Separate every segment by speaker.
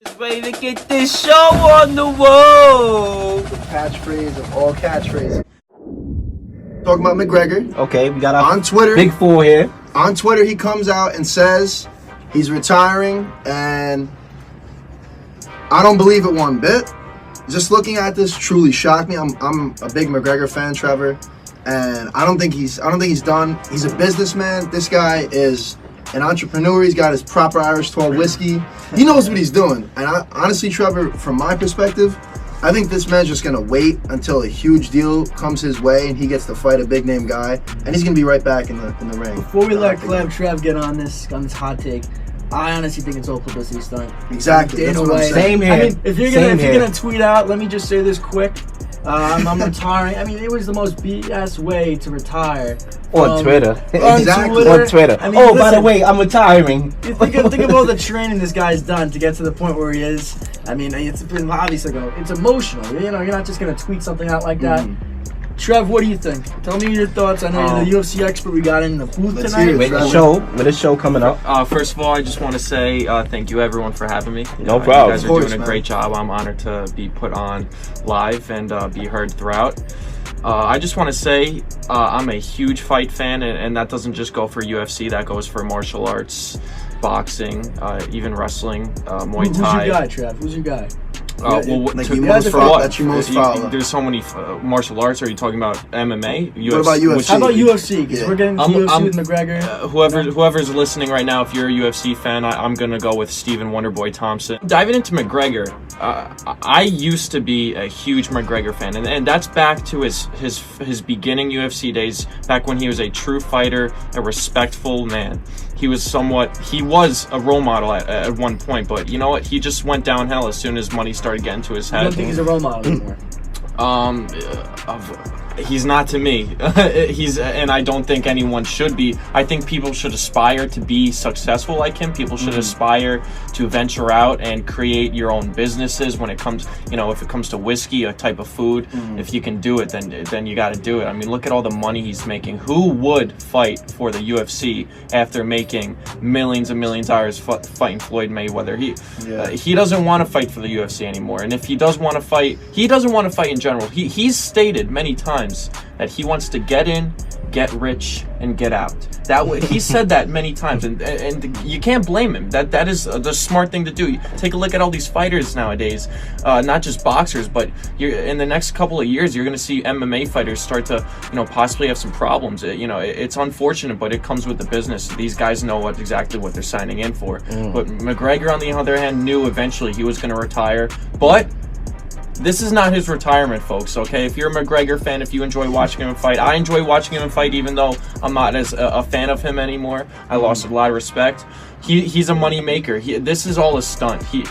Speaker 1: Just ready to get this show on the road.
Speaker 2: The catchphrase of all catchphrases. Talking about McGregor.
Speaker 1: Okay, we got our
Speaker 2: on Twitter.
Speaker 1: Big four here.
Speaker 2: On Twitter, he comes out and says he's retiring, and I don't believe it one bit. Just looking at this truly shocked me. I'm a big McGregor fan, Trevor, and I don't think he's done. He's a businessman. This guy is an entrepreneur. He's got his proper Irish 12 whiskey. He knows what he's doing. And honestly, Trevor, from my perspective, I think this man's just gonna wait until a huge deal comes his way and he gets to fight a big name guy, and he's gonna be right back in the ring.
Speaker 3: Before we let Trev get on this hot take, I honestly think it's all publicity stunt.
Speaker 2: Exactly. That's what I'm saying.
Speaker 1: Same here.
Speaker 3: I mean, if you're gonna tweet out, let me just say this quick. I'm retiring. I mean, it was the most BS way to retire.
Speaker 1: On Twitter.
Speaker 2: Exactly.
Speaker 1: On Twitter.
Speaker 3: I mean,
Speaker 1: by
Speaker 3: listen,
Speaker 1: the way, I'm retiring.
Speaker 3: think of all the training this guy's done to get to the point where he is. I mean, it's been obviously it's emotional. You know, you're not just gonna tweet something out like that. Trev, what do you think? Tell me your thoughts. I know you're the UFC expert. We got in the booth
Speaker 2: Let's
Speaker 3: tonight.
Speaker 2: hear it,
Speaker 1: With a show coming up.
Speaker 4: First of all, I just want to say thank you everyone for having me.
Speaker 1: No problem.
Speaker 4: You guys are
Speaker 2: Of course,
Speaker 4: doing a
Speaker 2: man.
Speaker 4: great job. I'm honored to be put on live and be heard throughout. I just want to say I'm a huge fight fan, and that doesn't just go for UFC. That goes for martial arts, boxing, even wrestling, Muay Thai.
Speaker 3: Who's your guy, Trev? Who's your guy?
Speaker 2: Like you most
Speaker 4: for
Speaker 2: follow,
Speaker 4: what?
Speaker 2: that you most follow.
Speaker 4: There's so many martial arts. Are you talking about MMA? UFC?
Speaker 2: What about UFC?
Speaker 3: How about UFC? Because we're getting to UFC with McGregor.
Speaker 4: Whoever's listening right now, if you're a UFC fan, I'm gonna go with Stephen Wonderboy Thompson. Diving into McGregor, I used to be a huge McGregor fan, and that's back to his beginning UFC days, back when he was a true fighter, a respectful man. He was a role model at one point, but you know what? He just went downhill as soon as money started getting to his head.
Speaker 3: I don't think he's a role model anymore.
Speaker 4: He's not to me. And I don't think anyone should be. I think people should aspire to be successful like him. People should aspire to venture out and create your own businesses when it comes, if it comes to whiskey, a type of food. If you can do it, then you got to do it. I mean, look at all the money he's making. Who would fight for the UFC after making millions and millions of dollars fighting Floyd Mayweather? He doesn't want to fight for the UFC anymore. And if he does want to fight, he doesn't want to fight in general. He's stated many times that he wants to get in, get rich, and get out. He said that many times, and you can't blame him. That is the smart thing to do. Take a look at all these fighters nowadays, not just boxers, but in the next couple of years, you're going to see MMA fighters start to, possibly have some problems. It's unfortunate, but it comes with the business. These guys know exactly what they're signing in for. But McGregor, on the other hand, knew eventually he was going to retire, but this is not his retirement, folks, okay? If you're a McGregor fan, if you enjoy watching him fight, I enjoy watching him fight, even though I'm not as a fan of him anymore. I lost a lot of respect. He's a money maker. This is all a stunt. You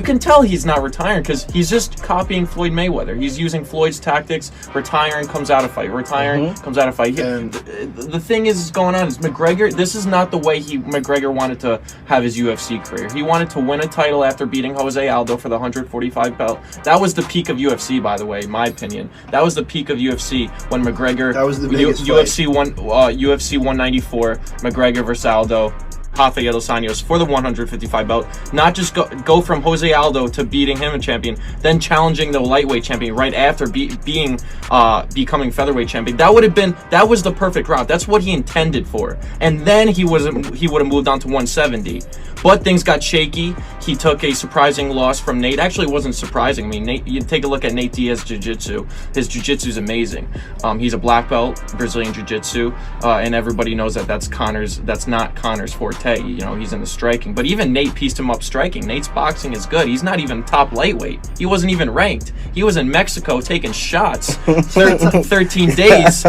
Speaker 4: can tell he's not retiring because he's just copying Floyd Mayweather. He's using Floyd's tactics. Retiring, comes out of fight. Retiring, comes out of fight. The thing is going on is McGregor, this is not the way McGregor wanted to have his UFC career. He wanted to win a title after beating Jose Aldo for the 145 belt. That was the peak of UFC, by the way, in my opinion. That was the peak of UFC when McGregor,
Speaker 2: that was the biggest
Speaker 4: UFC 194, McGregor versus Aldo. Rafael dos Anjos for the 155 belt, not just go from Jose Aldo to beating him a champion, then challenging the lightweight champion right after becoming featherweight champion. That was the perfect route. That's what he intended for. And then he would have moved on to 170. But things got shaky. He took a surprising loss from Nate. Actually, it wasn't surprising. I mean, Nate, you take a look at Nate Diaz's jiu-jitsu. His jiu-jitsu is amazing. He's a black belt, Brazilian jiu-jitsu, and everybody knows that's not Conor's forte. He's in the striking. But even Nate pieced him up striking. Nate's boxing is good. He's not even top lightweight. He wasn't even ranked. He was in Mexico taking shots 13 days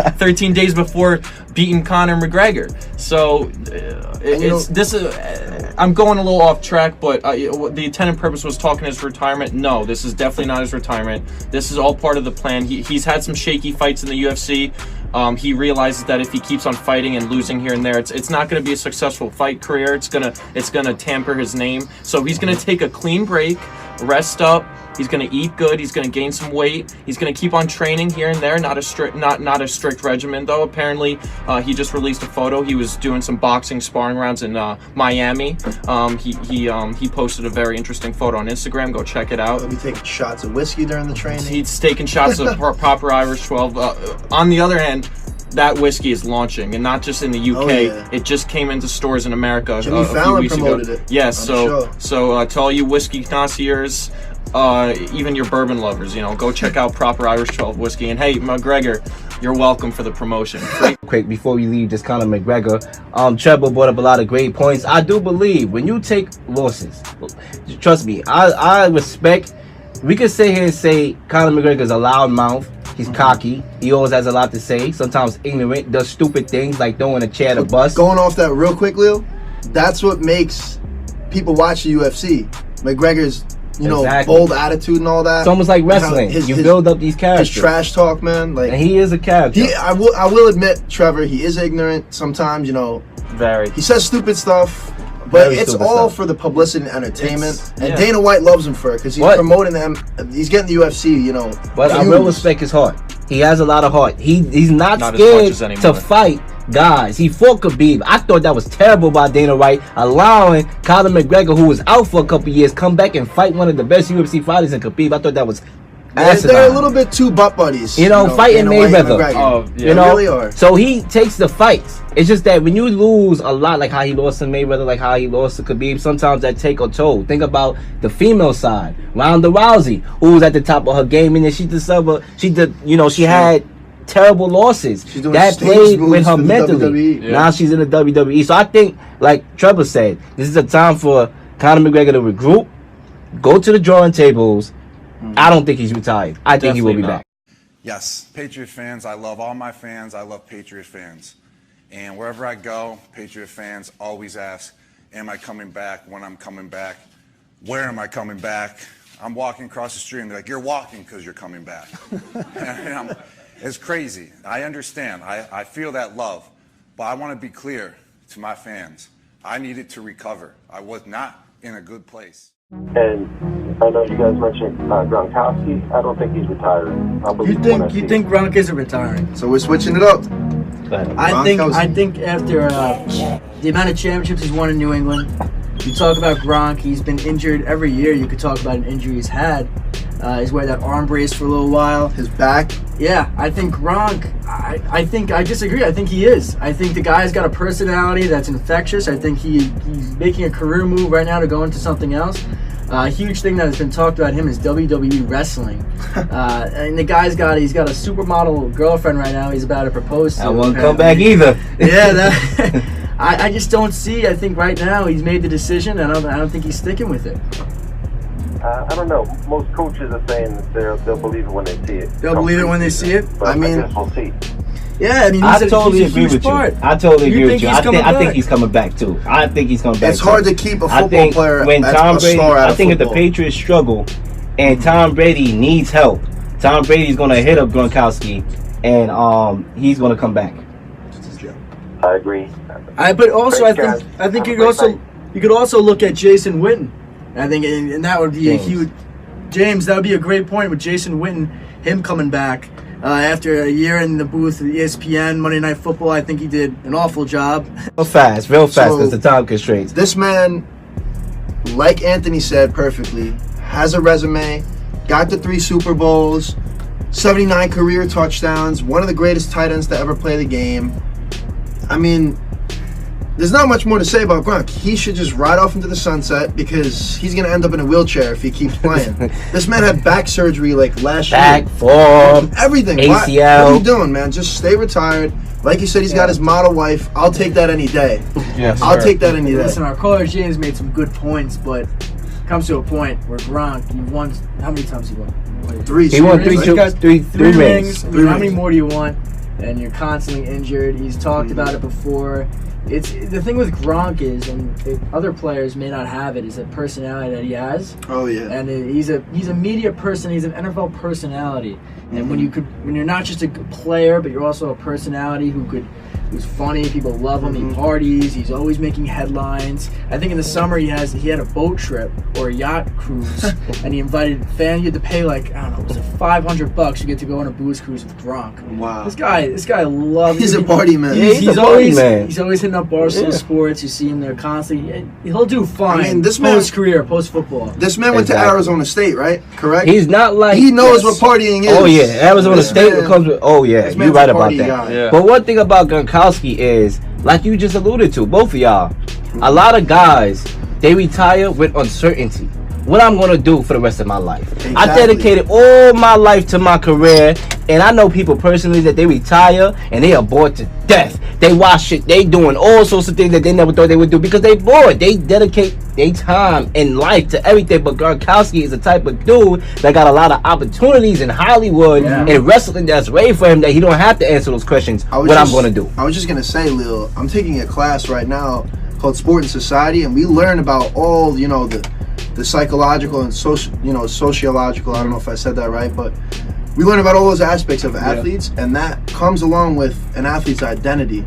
Speaker 4: before beating Conor McGregor. So I'm going a little off track, but the intended purpose was talking his retirement. No, this is definitely not his retirement. This is all part of the plan. He's had some shaky fights in the UFC. He realizes that if he keeps on fighting and losing here and there, it's not going to be a successful fight career. It's gonna tamper his name. So he's gonna take a clean break, rest up. He's gonna eat good. He's gonna gain some weight. He's gonna keep on training here and there. Not a strict regimen though. Apparently, he just released a photo. He was doing some boxing sparring rounds in Miami. He posted a very interesting photo on Instagram. Go check it out.
Speaker 2: He'll be taking shots of whiskey during the training.
Speaker 4: He's taking shots of proper Irish 12. On the other hand, that whiskey is launching, and not just in the UK.
Speaker 2: Oh, yeah.
Speaker 4: It just came into stores in America
Speaker 2: Jimmy
Speaker 4: a few
Speaker 2: Fallon
Speaker 4: weeks
Speaker 2: promoted
Speaker 4: ago.
Speaker 2: it.
Speaker 4: Yes,
Speaker 2: So
Speaker 4: to all you whiskey connoisseurs, even your bourbon lovers, go check out proper Irish 12 whiskey. And hey, McGregor, you're welcome for the promotion.
Speaker 5: Quick, before we leave this Conor McGregor, Trevor brought up a lot of great points. I do believe when you take losses, trust me, I respect. We could sit here and say Conor McGregor's a loud mouth. He's cocky. He always has a lot to say. Sometimes ignorant, does stupid things like throwing a chair at a bus.
Speaker 2: Going off that real quick, Leo, that's what makes people watch the UFC. McGregor's,
Speaker 5: Exactly.
Speaker 2: bold attitude and all that.
Speaker 5: It's almost like wrestling. You build up these characters.
Speaker 2: His trash talk, man. Like,
Speaker 5: and he is a character.
Speaker 2: I will admit, Trevor, he is ignorant sometimes.
Speaker 4: Very.
Speaker 2: He says stupid stuff. But
Speaker 5: Very
Speaker 2: it's
Speaker 5: stupid
Speaker 2: all
Speaker 5: stuff.
Speaker 2: for the publicity and entertainment.
Speaker 4: Yeah.
Speaker 2: And Dana White loves him for it because he's promoting them. He's getting the UFC,
Speaker 5: But I will respect his heart. He has a lot of heart. He's not
Speaker 4: Not as much
Speaker 5: scared
Speaker 4: as anymore.
Speaker 5: to fight guys. He fought Khabib. I thought that was terrible by Dana White, allowing Conor McGregor, who was out for a couple years, come back and fight one of the best UFC fighters in Khabib. I thought that was
Speaker 2: They're a little bit too butt buddies.
Speaker 5: Fighting
Speaker 2: Dana White and
Speaker 5: Mayweather.
Speaker 2: McGregor.
Speaker 4: Oh, yeah.
Speaker 2: They really are.
Speaker 5: So he takes the fights. It's just that when you lose a lot, like how he lost to Mayweather, like how he lost to Khabib, sometimes that take a toll. Think about the female side. Ronda Rousey, who was at the top of her game, and then she had terrible losses.
Speaker 2: She's doing
Speaker 5: That
Speaker 2: stage
Speaker 5: played
Speaker 2: moves
Speaker 5: with her
Speaker 2: for the
Speaker 5: mentally.
Speaker 2: WWE.
Speaker 4: Yeah.
Speaker 5: Now she's in the WWE. So I think, like Trevor said, this is a time for Conor McGregor to regroup, go to the drawing tables. I don't think he's retired. I think he will be
Speaker 4: Definitely not.
Speaker 5: back.
Speaker 6: Yes, Patriot fans. I love all my fans. I love Patriot fans. And wherever I go, Patriot fans always ask, am I coming back? When I'm coming back? Where am I coming back? I'm walking across the street and they're like, you're walking because you're coming back. And it's crazy. I understand. I feel that love. But I want to be clear to my fans. I needed to recover. I was not in a good place.
Speaker 7: And I know you guys mentioned Gronkowski. I don't think he's retiring.
Speaker 3: You think Gronk isn't retiring?
Speaker 2: So we're switching it up.
Speaker 3: I think after the amount of championships he's won in New England, you talk about Gronk. He's been injured every year. You could talk about an injury he's had. He's wearing that arm brace for a little while.
Speaker 2: His back.
Speaker 3: Yeah, I think Gronk. I disagree. I think he is. I think the guy's got a personality that's infectious. I think he's making a career move right now to go into something else. A huge thing that has been talked about him is WWE wrestling. And the guy's got a supermodel girlfriend right now. He's about to propose to.
Speaker 5: I won't come back either.
Speaker 3: Yeah, I just don't see. I think right now he's made the decision. I don't think he's sticking with it.
Speaker 7: I don't know. Most coaches are saying that they'll believe it when they see it.
Speaker 3: They'll believe it when they see it?
Speaker 7: But I guess we'll see.
Speaker 3: Yeah,
Speaker 5: I totally agree with you. I totally agree with you. I think he's coming back too. I think he's coming back.
Speaker 2: It's hard to keep a football player
Speaker 5: when
Speaker 2: that's
Speaker 5: Tom
Speaker 2: a
Speaker 5: Brady.
Speaker 2: star out
Speaker 5: I
Speaker 2: of
Speaker 5: think if the
Speaker 2: football.
Speaker 5: Patriots struggle and Tom Brady needs help, Tom Brady's gonna hit up Gronkowski and he's gonna come back.
Speaker 7: I agree.
Speaker 3: But also I
Speaker 7: Thanks,
Speaker 3: think
Speaker 7: guys.
Speaker 3: you
Speaker 7: Have a great
Speaker 3: could also look at Jason Witten. I think and that would be
Speaker 5: James.
Speaker 3: a huge James. That would be a great point with Jason Witten, him coming back. After a year in the booth at ESPN, Monday Night Football, I think he did an awful job.
Speaker 5: Real fast because the time constraints.
Speaker 2: This man, like Anthony said perfectly, has a resume, got the 3 Super Bowls, 79 career touchdowns, one of the greatest tight ends to ever play the game. I mean, there's not much more to say about Gronk. He should just ride off into the sunset because he's going to end up in a wheelchair if he keeps playing. This man had back surgery like last
Speaker 5: Back,
Speaker 2: year.
Speaker 5: form,
Speaker 2: Everything.
Speaker 5: ACL.
Speaker 2: What are you doing, man? Just stay retired. Like you said, he's got his model wife. I'll take that any day.
Speaker 4: Yes,
Speaker 2: I'll
Speaker 4: sir.
Speaker 2: take that any day.
Speaker 3: Listen, our caller James made some good points, but it comes to a point where Gronk, he won. How many times he won?
Speaker 2: 3.
Speaker 5: He won
Speaker 3: He's got
Speaker 5: three
Speaker 3: three
Speaker 5: rings.
Speaker 3: rings. I mean,
Speaker 2: Three
Speaker 3: how many
Speaker 2: rings.
Speaker 3: more do you want? And you're constantly injured. He's talked about it before. It's the thing with Gronk is, and other players may not have it, is the personality that he has.
Speaker 2: Oh yeah.
Speaker 3: And he's a media person. He's an NFL personality. And when you're not just a good player, but you're also a personality who could who's funny. People love him. He parties. He's always making headlines. I think in the summer he had a boat trip or a yacht cruise, and he invited fans. You had to pay like, I don't know, was it $500? You get to go on a booze cruise with Gronk.
Speaker 2: Wow.
Speaker 3: This guy loves.
Speaker 2: He's a party man.
Speaker 3: He's
Speaker 5: a
Speaker 3: always
Speaker 5: party man.
Speaker 3: He's always hitting up Barstool Sports. You see him there constantly. He'll do fine.
Speaker 2: I mean, this man-
Speaker 3: post-career, post-football.
Speaker 2: This man went to
Speaker 5: Exactly.
Speaker 2: Arizona State, right? Correct.
Speaker 5: He's not like
Speaker 2: He knows what partying is.
Speaker 5: Oh yeah, Arizona
Speaker 2: This
Speaker 5: State
Speaker 2: man-
Speaker 5: comes with. Oh yeah,
Speaker 2: this
Speaker 5: you're
Speaker 2: man's
Speaker 5: right
Speaker 2: a
Speaker 5: about
Speaker 2: party
Speaker 5: that.
Speaker 2: guy.
Speaker 4: Yeah.
Speaker 5: But one thing about Gronkowski is, like you just alluded to, both of y'all, a lot of guys they retire with uncertainty. What I'm gonna do for the rest of my life? I
Speaker 2: Exactly.
Speaker 5: dedicated all my life to my career, and I know people personally that they retire and they are bored to death. They watch it, they doing all sorts of things that they never thought they would do because they bored. They dedicate their time and life to everything. But Gronkowski is the type of dude that got a lot of opportunities in Hollywood and wrestling that's ready for him that he don't have to answer those questions. I'm gonna do.
Speaker 2: I was just gonna say, Lil, I'm taking a class right now called Sport and Society, and we learn about all the psychological and sociological. I don't know if I said that right, but we learn about all those aspects of athletes, and that comes along with an athlete's identity.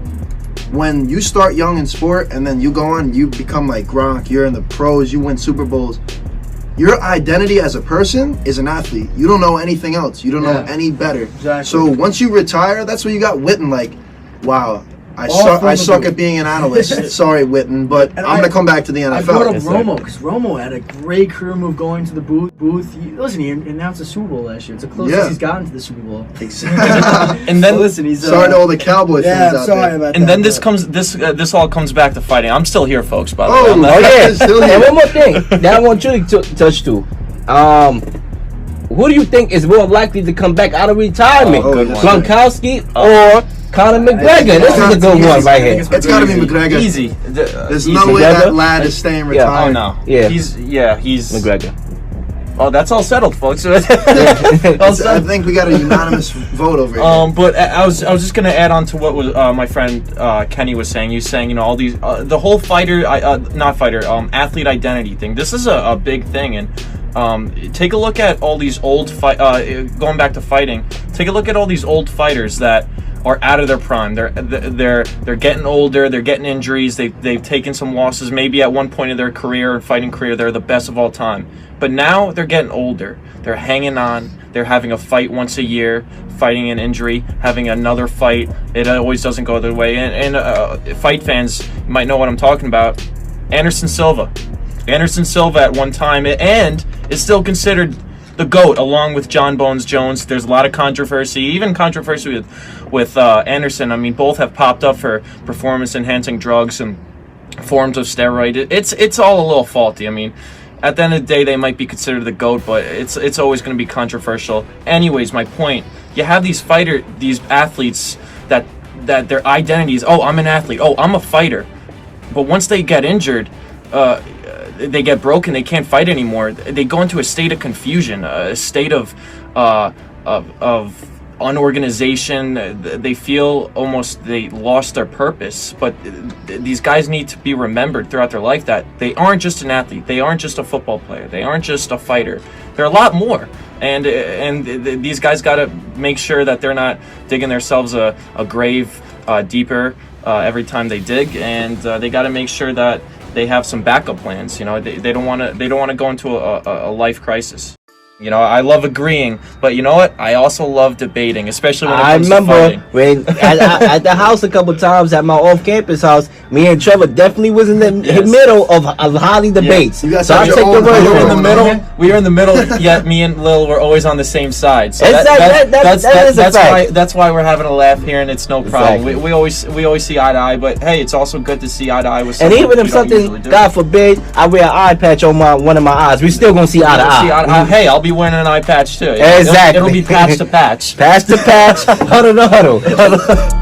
Speaker 2: When you start young in sport and then you go on, you become like Gronk, you're in the pros, you win Super Bowls. Your identity as a person is an athlete. You don't know anything else. You don't know any better.
Speaker 3: Exactly.
Speaker 2: So once you retire, that's when you got Witten like, wow, I
Speaker 3: All
Speaker 2: suck
Speaker 3: from
Speaker 2: at being an analyst. Sorry, Witten, but
Speaker 3: And
Speaker 2: I'm going to come back to the
Speaker 3: I brought up
Speaker 2: NFL.
Speaker 3: Romo because Romo had a great career move going to the booth. He announced the Super Bowl last year. It's the closest he's gotten to the Super Bowl.
Speaker 2: Exactly.
Speaker 4: And then
Speaker 3: He's
Speaker 2: Sorry to all the Cowboy fans
Speaker 3: I'm
Speaker 2: out
Speaker 3: sorry
Speaker 2: there.
Speaker 3: about that.
Speaker 4: and then
Speaker 3: but-
Speaker 4: this all comes back to fighting. I'm still here, folks. By the way,
Speaker 2: Oh,
Speaker 4: I'm not-
Speaker 5: Oh yeah,
Speaker 2: Still here.
Speaker 5: and one more thing that I want you to touch to. Who do you think is more likely to come back out of retirement?
Speaker 4: Oh, good one.
Speaker 5: Gronkowski or Conor McGregor? This is a good one right here.
Speaker 2: It's got to be McGregor.
Speaker 4: Easy.
Speaker 2: There's
Speaker 4: Easy.
Speaker 2: no way
Speaker 5: McGregor?
Speaker 2: that lad is staying
Speaker 5: Yeah.
Speaker 2: retired.
Speaker 4: Oh no.
Speaker 5: Yeah.
Speaker 4: He's
Speaker 5: McGregor.
Speaker 4: Oh, that's all settled, folks. All
Speaker 2: I
Speaker 4: settled.
Speaker 2: think we got a unanimous vote over here.
Speaker 4: But I was just gonna add on to what was my friend Kenny was saying. He was saying, all these the whole athlete identity thing. This is a big thing, and take a look at all these old going back to fighting. Take a look at all these old fighters that are out of their prime. They're getting older. They're getting injuries. They've taken some losses. Maybe at one point of their career and fighting career, they're the best of all time. But now they're getting older. They're hanging on. They're having a fight once a year, fighting an injury, having another fight. It always doesn't go their way. And fight fans might know what I'm talking about. Anderson Silva at one time and is still considered the GOAT along with John Bones Jones. There's a lot of controversy, even controversy with Anderson. I mean, both have popped up for performance-enhancing drugs and forms of steroid. It's all a little faulty. I mean, at the end of the day, they might be considered the GOAT, but it's always going to be controversial. Anyways, my point: you have these athletes that their identity is, oh, I'm an athlete, oh, I'm a fighter, but once they get injured, they get broken, they can't fight anymore. They go into a state of confusion, a state of unorganization. They feel almost they lost their purpose. But these guys need to be remembered throughout their life that they aren't just an athlete, they aren't just a football player, they aren't just a fighter. They're a lot more. And these guys got to make sure that they're not digging themselves a grave deeper every time they dig, and they got to make sure that they have some backup plans. They don't want to go into a life crisis. I love agreeing, but you know what? I also love debating, especially when it comes to fighting.
Speaker 5: When at the house a couple times at my off-campus house, me and Trevor definitely was in the middle of highly debates.
Speaker 2: You guys
Speaker 5: So I
Speaker 2: had
Speaker 5: take
Speaker 2: your
Speaker 5: the
Speaker 2: own
Speaker 5: word.
Speaker 2: vote.
Speaker 4: We were in the middle, yet me and Lil were always on the same side. So
Speaker 5: That is a fact.
Speaker 4: that's why we're having a laugh here, and it's no problem.
Speaker 5: Exactly.
Speaker 4: We always see eye to eye, but hey, it's also good to see eye to eye with
Speaker 5: And
Speaker 4: someone
Speaker 5: even if
Speaker 4: you don't usually
Speaker 5: something,
Speaker 4: do.
Speaker 5: God forbid, I wear an eye patch on one of my eyes, we still gonna see eye to
Speaker 4: See
Speaker 5: eye.
Speaker 4: eye- hey, I'll be wearing an eye patch too.
Speaker 5: Exactly.
Speaker 4: It'll be patch to patch.
Speaker 5: Patch to patch, huddle to huddle.